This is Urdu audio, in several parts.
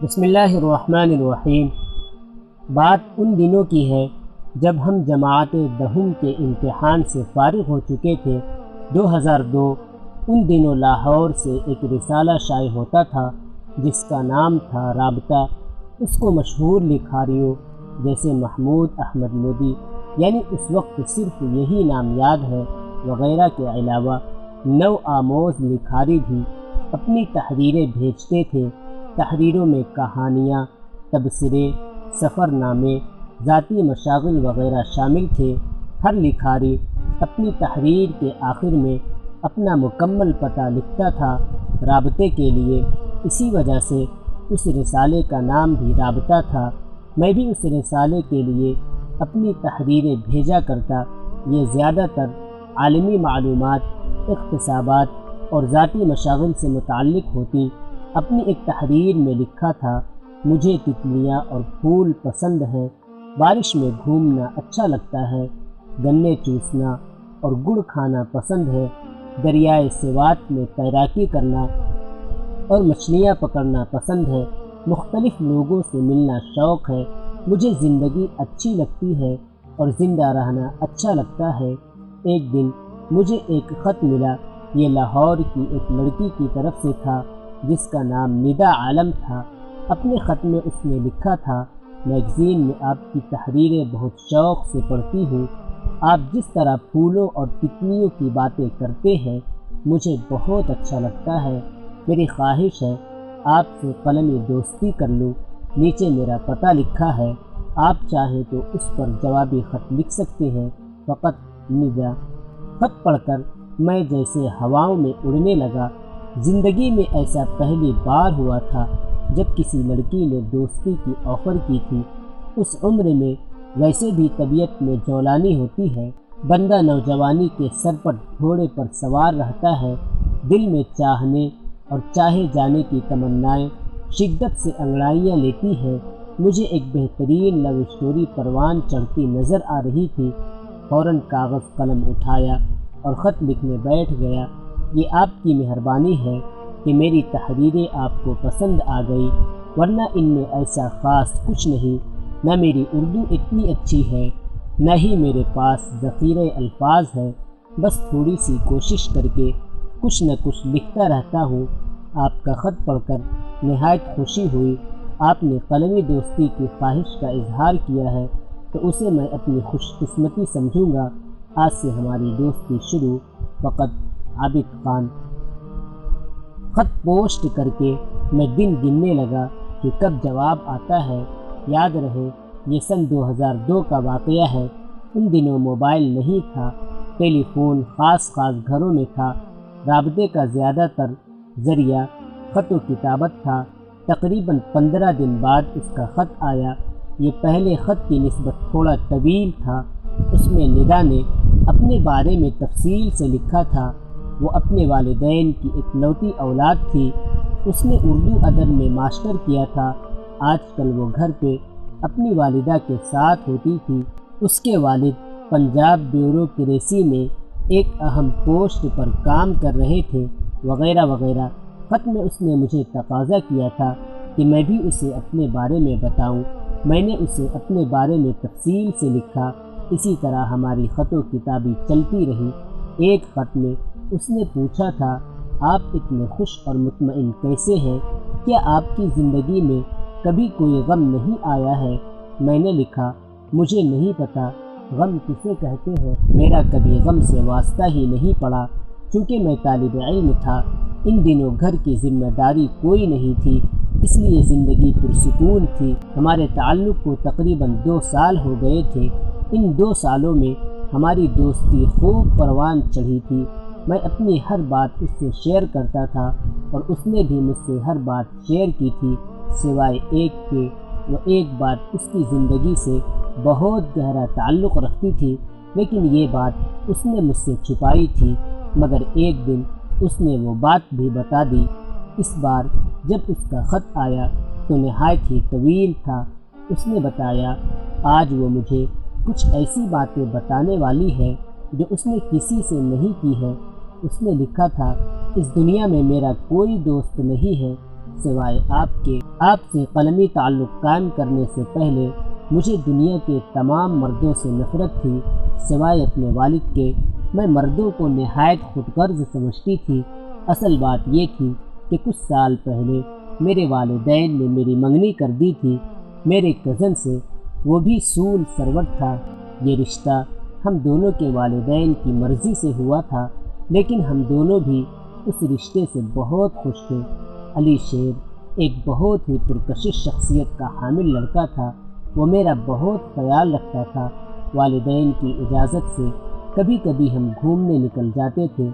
بسم اللہ الرحمن الرحیم۔ بات ان دنوں کی ہے جب ہم جماعت دہم کے امتحان سے فارغ ہو چکے تھے۔ 2002 ان دنوں لاہور سے ایک رسالہ شائع ہوتا تھا جس کا نام تھا رابطہ۔ اس کو مشہور لکھاریوں جیسے محمود احمد مودی، یعنی اس وقت صرف یہی نام یاد ہے، وغیرہ کے علاوہ نو آموز لکھاری بھی اپنی تحریریں بھیجتے تھے۔ تحریروں میں کہانیاں، تبصرے، سفر نامے، ذاتی مشاغل وغیرہ شامل تھے۔ ہر لکھاری اپنی تحریر کے آخر میں اپنا مکمل پتہ لکھتا تھا رابطے کے لیے، اسی وجہ سے اس رسالے کا نام بھی رابطہ تھا۔ میں بھی اس رسالے کے لیے اپنی تحریریں بھیجا کرتا۔ یہ زیادہ تر عالمی معلومات، اقتصابات اور ذاتی مشاغل سے متعلق ہوتی۔ اپنی ایک تحریر میں لکھا تھا، مجھے تتلیاں اور پھول پسند ہیں، بارش میں گھومنا اچھا لگتا ہے، گنے چوسنا اور گڑ کھانا پسند ہے، دریائے سوات میں تیراکی کرنا اور مچھلیاں پکڑنا پسند ہے، مختلف لوگوں سے ملنا شوق ہے، مجھے زندگی اچھی لگتی ہے اور زندہ رہنا اچھا لگتا ہے۔ ایک دن مجھے ایک خط ملا۔ یہ لاہور کی ایک لڑکی کی طرف سے تھا جس کا نام ندا عالم تھا۔ اپنے خط میں اس نے لکھا تھا، میگزین میں آپ کی تحریریں بہت شوق سے پڑھتی ہوں، آپ جس طرح پھولوں اور تتلیوں کی باتیں کرتے ہیں مجھے بہت اچھا لگتا ہے، میری خواہش ہے آپ سے قلمی دوستی کر لوں۔ نیچے میرا پتہ لکھا ہے، آپ چاہیں تو اس پر جوابی خط لکھ سکتے ہیں، فقط ندا۔ خط پڑھ کر میں جیسے ہواؤں میں اڑنے لگا۔ زندگی میں ایسا پہلی بار ہوا تھا جب کسی لڑکی نے دوستی کی آفر کی تھی۔ اس عمر میں ویسے بھی طبیعت میں جولانی ہوتی ہے، بندہ نوجوانی کے سرپٹ گھوڑے پر سوار رہتا ہے، دل میں چاہنے اور چاہے جانے کی تمنائیں شدت سے انگڑائیاں لیتی ہیں۔ مجھے ایک بہترین لو اسٹوری پروان چڑھتی نظر آ رہی تھی۔ فوراً کاغذ قلم اٹھایا اور خط لکھنے بیٹھ گیا۔ یہ آپ کی مہربانی ہے کہ میری تحریریں آپ کو پسند آ گئی، ورنہ ان میں ایسا خاص کچھ نہیں۔ نہ میری اردو اتنی اچھی ہے، نہ ہی میرے پاس ذخیرہ الفاظ ہے، بس تھوڑی سی کوشش کر کے کچھ نہ کچھ لکھتا رہتا ہوں۔ آپ کا خط پڑھ کر نہایت خوشی ہوئی۔ آپ نے قلمی دوستی کی خواہش کا اظہار کیا ہے تو اسے میں اپنی خوش قسمتی سمجھوں گا۔ آج سے ہماری دوستی شروع، فقط عابد خان۔ خط پوسٹ کر کے میں دن گننے لگا کہ کب جواب آتا ہے۔ یاد رہے یہ سن 2002 کا واقعہ ہے۔ ان دنوں موبائل نہیں تھا، ٹیلی فون خاص گھروں میں تھا۔ رابطے کا زیادہ تر ذریعہ خط و کتابت تھا۔ تقریباً 15 دن بعد اس کا خط آیا۔ یہ پہلے خط کی نسبت تھوڑا طویل تھا۔ اس میں ندا نے اپنے بارے میں تفصیل سے لکھا تھا۔ وہ اپنے والدین کی اکلوتی اولاد تھی۔ اس نے اردو ادب میں ماسٹر کیا تھا۔ آج کل وہ گھر پہ اپنی والدہ کے ساتھ ہوتی تھی۔ اس کے والد پنجاب بیوروکریسی میں ایک اہم پوسٹ پر کام کر رہے تھے، وغیرہ وغیرہ۔ خط میں اس نے مجھے تقاضا کیا تھا کہ میں بھی اسے اپنے بارے میں بتاؤں۔ میں نے اسے اپنے بارے میں تفصیل سے لکھا۔ اسی طرح ہماری خط و کتابی چلتی رہی۔ ایک خط میں اس نے پوچھا تھا، آپ اتنے خوش اور مطمئن کیسے ہیں؟ کیا آپ کی زندگی میں کبھی کوئی غم نہیں آیا ہے؟ میں نے لکھا، مجھے نہیں پتہ غم کسے کہتے ہیں، میرا کبھی غم سے واسطہ ہی نہیں پڑا، چونکہ میں طالب علم تھا۔ ان دنوں گھر کی ذمہ داری کوئی نہیں تھی، اس لیے زندگی پرسکون تھی۔ ہمارے تعلق کو تقریباً 2 سال ہو گئے تھے۔ ان 2 سالوں میں ہماری دوستی خوب پروان چڑھی تھی۔ میں اپنی ہر بات اس سے شیئر کرتا تھا اور اس نے بھی مجھ سے ہر بات شیئر کی تھی، سوائے ایک کے۔ وہ ایک بات اس کی زندگی سے بہت گہرا تعلق رکھتی تھی، لیکن یہ بات اس نے مجھ سے چھپائی تھی، مگر ایک دن اس نے وہ بات بھی بتا دی۔ اس بار جب اس کا خط آیا تو نہایت ہی طویل تھا۔ اس نے بتایا، آج وہ مجھے کچھ ایسی باتیں بتانے والی ہے جو اس نے کسی سے نہیں کی ہے۔ اس نے لکھا تھا، اس دنیا میں میرا کوئی دوست نہیں ہے، سوائے آپ سے قلمی تعلق قائم کرنے سے پہلے مجھے دنیا کے تمام مردوں سے نفرت تھی سوائے اپنے والد کے۔ میں مردوں کو نہایت خود غرض سمجھتی تھی۔ اصل بات یہ تھی کہ کچھ سال پہلے میرے والدین نے میری منگنی کر دی تھی میرے کزن سے، وہ بھی سول سرور تھا۔ یہ رشتہ ہم دونوں کے والدین کی مرضی سے ہوا تھا، لیکن ہم دونوں بھی اس رشتے سے بہت خوش تھے۔ علی شیر ایک بہت ہی پرکشش شخصیت کا حامل لڑکا تھا۔ وہ میرا بہت خیال رکھتا تھا۔ والدین کی اجازت سے کبھی کبھی ہم گھومنے نکل جاتے تھے۔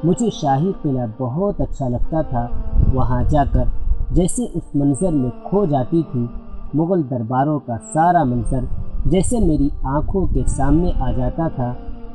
مجھے شاہی قلعہ بہت اچھا لگتا تھا۔ وہاں جا کر جیسے اس منظر میں کھو جاتی تھی۔ مغل درباروں کا سارا منظر جیسے میری آنکھوں کے سامنے آ جاتا تھا۔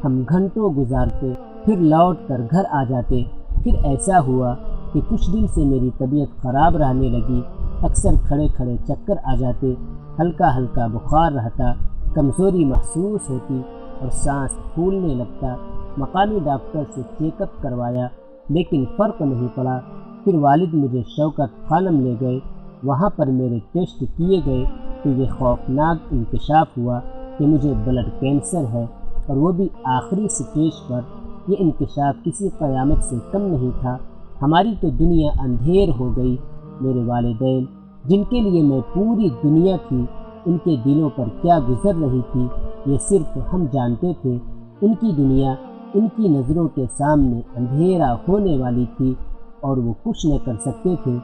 ہم گھنٹوں گزارتے، پھر لوٹ کر گھر آ جاتے۔ پھر ایسا ہوا کہ کچھ دن سے میری طبیعت خراب رہنے لگی۔ اکثر کھڑے کھڑے چکر آ جاتے، ہلکا ہلکا بخار رہتا، کمزوری محسوس ہوتی اور سانس پھولنے لگتا۔ مقامی ڈاکٹر سے چیک اپ کروایا لیکن فرق نہیں پڑا۔ پھر والد مجھے شوکت خانم لے گئے۔ وہاں پر میرے ٹیسٹ کیے گئے تو یہ خوفناک انکشاف ہوا کہ مجھے بلڈ کینسر ہے، اور وہ بھی آخری سٹیج پر۔ یہ انکشاف کسی قیامت سے کم نہیں تھا۔ ہماری تو دنیا اندھیر ہو گئی۔ میرے والدین جن کے لیے میں پوری دنیا تھی، ان کے دلوں پر کیا گزر رہی تھی یہ صرف ہم جانتے تھے۔ ان کی دنیا ان کی نظروں کے سامنے اندھیرا ہونے والی تھی اور وہ کچھ نہ کر سکتے تھے۔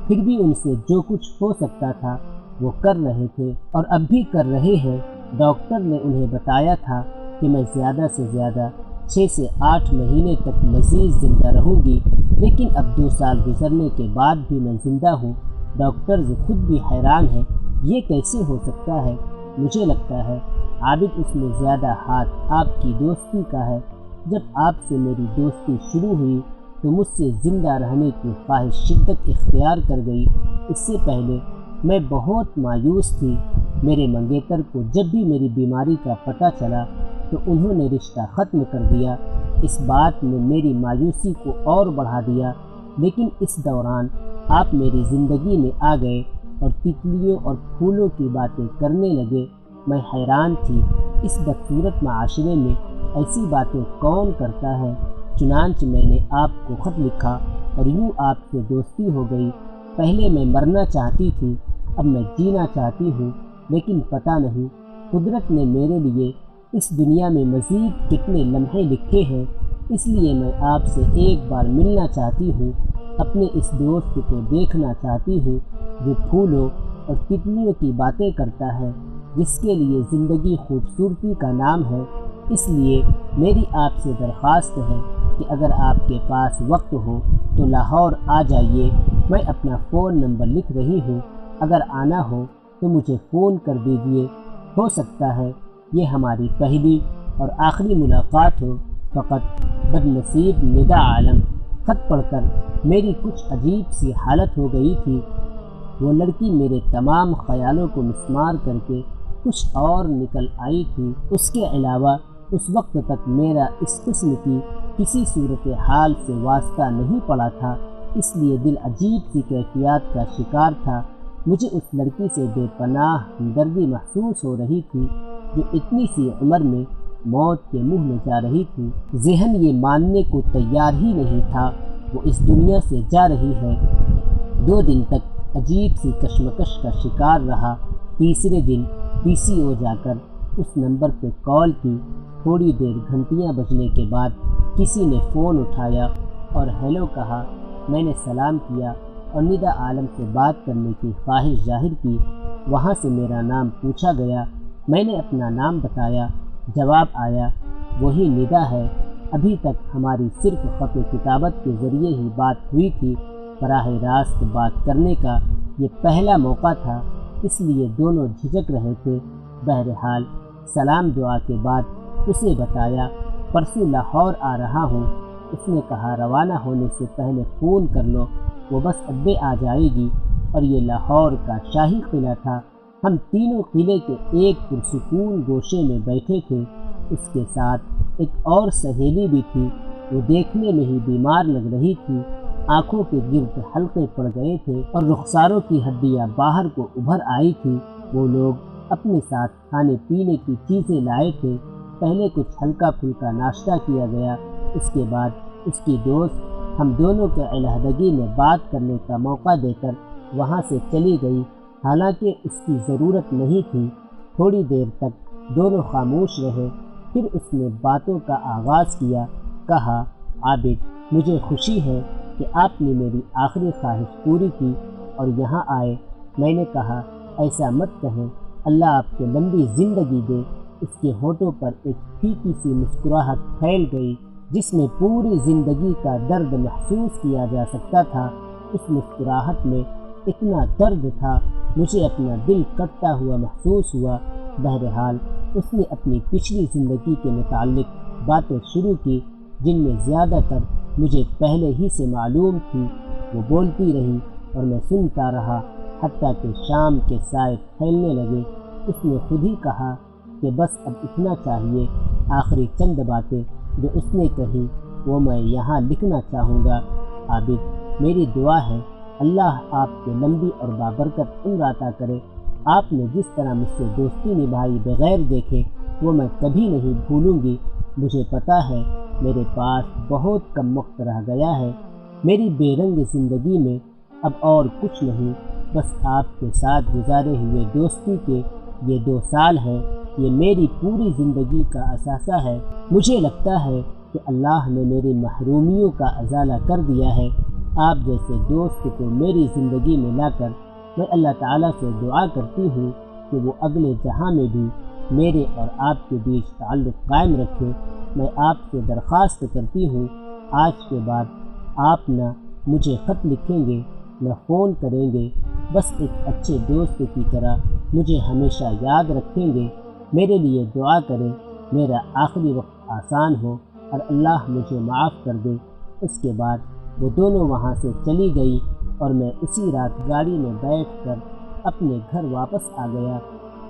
پھر بھی ان سے جو کچھ ہو سکتا تھا وہ کر رہے تھے، اور اب بھی کر رہے ہیں۔ ڈاکٹر نے انہیں بتایا تھا کہ میں زیادہ سے زیادہ 6 سے 8 مہینے تک مزید زندہ رہوں گی، لیکن اب 2 سال گزرنے کے بعد بھی میں زندہ ہوں۔ ڈاکٹرز خود بھی حیران ہیں، یہ کیسے ہو سکتا ہے؟ مجھے لگتا ہے عابد اس میں زیادہ ہاتھ آپ کی دوستی کا ہے۔ جب آپ سے میری دوستی شروع ہوئی تو مجھ سے زندہ رہنے کی خواہش شدت اختیار کر گئی۔ اس سے پہلے میں بہت مایوس تھی۔ میرے منگیتر کو جب بھی میری بیماری کا پتہ چلا تو انہوں نے رشتہ ختم کر دیا۔ اس بات نے میری مایوسی کو اور بڑھا دیا، لیکن اس دوران آپ میری زندگی میں آ گئے اور تتلیوں اور پھولوں کی باتیں کرنے لگے۔ میں حیران تھی، اس بدصورت معاشرے میں ایسی باتیں کون کرتا ہے؟ چنانچہ میں نے آپ کو خط لکھا اور یوں آپ سے دوستی ہو گئی۔ پہلے میں مرنا چاہتی تھی، اب میں جینا چاہتی ہوں، لیکن پتہ نہیں قدرت نے میرے لیے اس دنیا میں مزید کتنے لمحے لکھے ہیں۔ اس لیے میں آپ سے ایک بار ملنا چاہتی ہوں، اپنے اس دوست کو دیکھنا چاہتی ہوں جو پھولوں اور تتلیوں کی باتیں کرتا ہے، جس کے لیے زندگی خوبصورتی کا نام ہے۔ اس لیے میری آپ سے درخواست ہے کہ اگر آپ کے پاس وقت ہو تو لاہور آ جائیے۔ میں اپنا فون نمبر لکھ رہی ہوں، اگر آنا ہو تو مجھے فون کر دیجیے۔ ہو سکتا ہے یہ ہماری پہلی اور آخری ملاقات ہو۔ فقط بدنصیب ندا عالم۔ خط پڑھ کر میری کچھ عجیب سی حالت ہو گئی تھی۔ وہ لڑکی میرے تمام خیالوں کو مسمار کر کے کچھ اور نکل آئی تھی۔ اس کے علاوہ اس وقت تک میرا اس قسم کی کسی صورتحال سے واسطہ نہیں پڑا تھا، اس لیے دل عجیب سی کیفیات کا شکار تھا۔ مجھے اس لڑکی سے بے پناہ ہمدردی محسوس ہو رہی تھی جو اتنی سی عمر میں موت کے منہ میں جا رہی تھی۔ ذہن یہ ماننے کو تیار ہی نہیں تھا وہ اس دنیا سے جا رہی ہے۔ 2 دن تک عجیب سی کشمکش کا شکار رہا۔ تیسرے دن PCO جا کر اس نمبر پہ کال کی۔ تھوڑی دیر گھنٹیاں بجنے کے بعد کسی نے فون اٹھایا اور ہیلو کہا۔ میں نے سلام کیا اور ندا عالم سے بات کرنے کی خواہش ظاہر کی۔ وہاں سے میرا نام پوچھا گیا۔ میں نے اپنا نام بتایا۔ جواب آیا، وہی ندا ہے۔ ابھی تک ہماری صرف خط کتابت کے ذریعے ہی بات ہوئی تھی۔ براہ راست بات کرنے کا یہ پہلا موقع تھا، اس لیے دونوں جھجک رہے تھے۔ بہرحال سلام دعا کے بعد اسے بتایا پرسوں لاہور آ رہا ہوں۔ اس نے کہا روانہ ہونے سے پہلے فون کر لو، وہ بس اڈے آ جائے گی۔ اور یہ لاہور کا شاہی قلعہ تھا۔ ہم تینوں قلعے کے ایک پرسکون گوشے میں بیٹھے تھے۔ اس کے ساتھ ایک اور سہیلی بھی تھی، وہ دیکھنے میں ہی بیمار لگ رہی تھی۔ آنکھوں کے گرد حلقے پڑ گئے تھے اور رخساروں کی ہڈیاں باہر کو ابھر آئی تھیں۔ وہ لوگ اپنے ساتھ کھانے پینے کی چیزیں لائے تھے۔ پہلے کچھ ہلکا پھلکا ناشتہ کیا گیا، اس کے بعد اس کی دوست ہم دونوں کے علیحدگی میں بات کرنے کا موقع دے کر وہاں سے چلی گئی، حالانکہ اس کی ضرورت نہیں تھی۔ تھوڑی دیر تک دونوں خاموش رہے، پھر اس نے باتوں کا آغاز کیا۔ کہا، عابد، مجھے خوشی ہے کہ آپ نے میری آخری خواہش پوری کی اور یہاں آئے۔ میں نے کہا، ایسا مت کہیں، اللہ آپ کو لمبی زندگی دے۔ اس کے ہونٹوں پر ایک پھیکی سی مسکراہٹ پھیل گئی جس میں پوری زندگی کا درد محسوس کیا جا سکتا تھا۔ اس مسکراہٹ میں اتنا درد تھا، مجھے اپنا دل کٹتا ہوا محسوس ہوا۔ بہرحال اس نے اپنی پچھلی زندگی کے متعلق باتیں شروع کی جن میں زیادہ تر مجھے پہلے ہی سے معلوم تھی۔ وہ بولتی رہی اور میں سنتا رہا، حتیٰ کہ شام کے سائے پھیلنے لگے۔ اس نے خود ہی کہا کہ بس اب اتنا چاہیے۔ آخری چند باتیں جو اس نے کہی وہ میں یہاں لکھنا چاہوں گا۔ عابد، میری دعا ہے اللہ آپ کو لمبی اور بابرکت عمر عطا کرے۔ آپ نے جس طرح مجھ سے دوستی نبھائی بغیر دیکھے وہ میں کبھی نہیں بھولوں گی۔ مجھے پتہ ہے میرے پاس بہت کم وقت رہ گیا ہے، میری بے رنگ زندگی میں اب اور کچھ نہیں، بس آپ کے ساتھ گزارے ہوئے دوستی کے یہ 2 سال ہیں، یہ میری پوری زندگی کا اثاثہ ہے۔ مجھے لگتا ہے کہ اللہ نے میری محرومیوں کا ازالہ کر دیا ہے۔ آپ جیسے دوست کو میری زندگی میں لا کر میں اللہ تعالیٰ سے دعا کرتی ہوں کہ وہ اگلے جہاں میں بھی میرے اور آپ کے بیچ تعلق قائم رکھے۔ میں آپ سے درخواست کرتی ہوں، آج کے بعد آپ نہ مجھے خط لکھیں گے نہ فون کریں گے، بس ایک اچھے دوست کی طرح مجھے ہمیشہ یاد رکھیں گے۔ میرے لیے دعا کریں، میرا آخری وقت آسان ہو اور اللہ مجھے معاف کر دے۔ اس کے بعد وہ دونوں وہاں سے چلی گئی اور میں اسی رات گاڑی میں بیٹھ کر اپنے گھر واپس آ گیا۔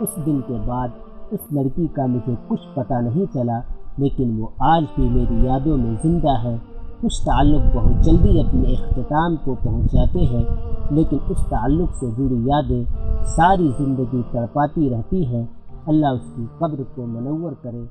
اس دن کے بعد اس لڑکی کا مجھے کچھ پتہ نہیں چلا، لیکن وہ آج بھی میری یادوں میں زندہ ہے۔ کچھ تعلق بہت جلدی اپنے اختتام کو پہنچ جاتے ہیں، لیکن اس تعلق سے جڑی یادیں ساری زندگی تڑپاتی رہتی ہیں۔ اللہ اس کی قبر کو منور کرے۔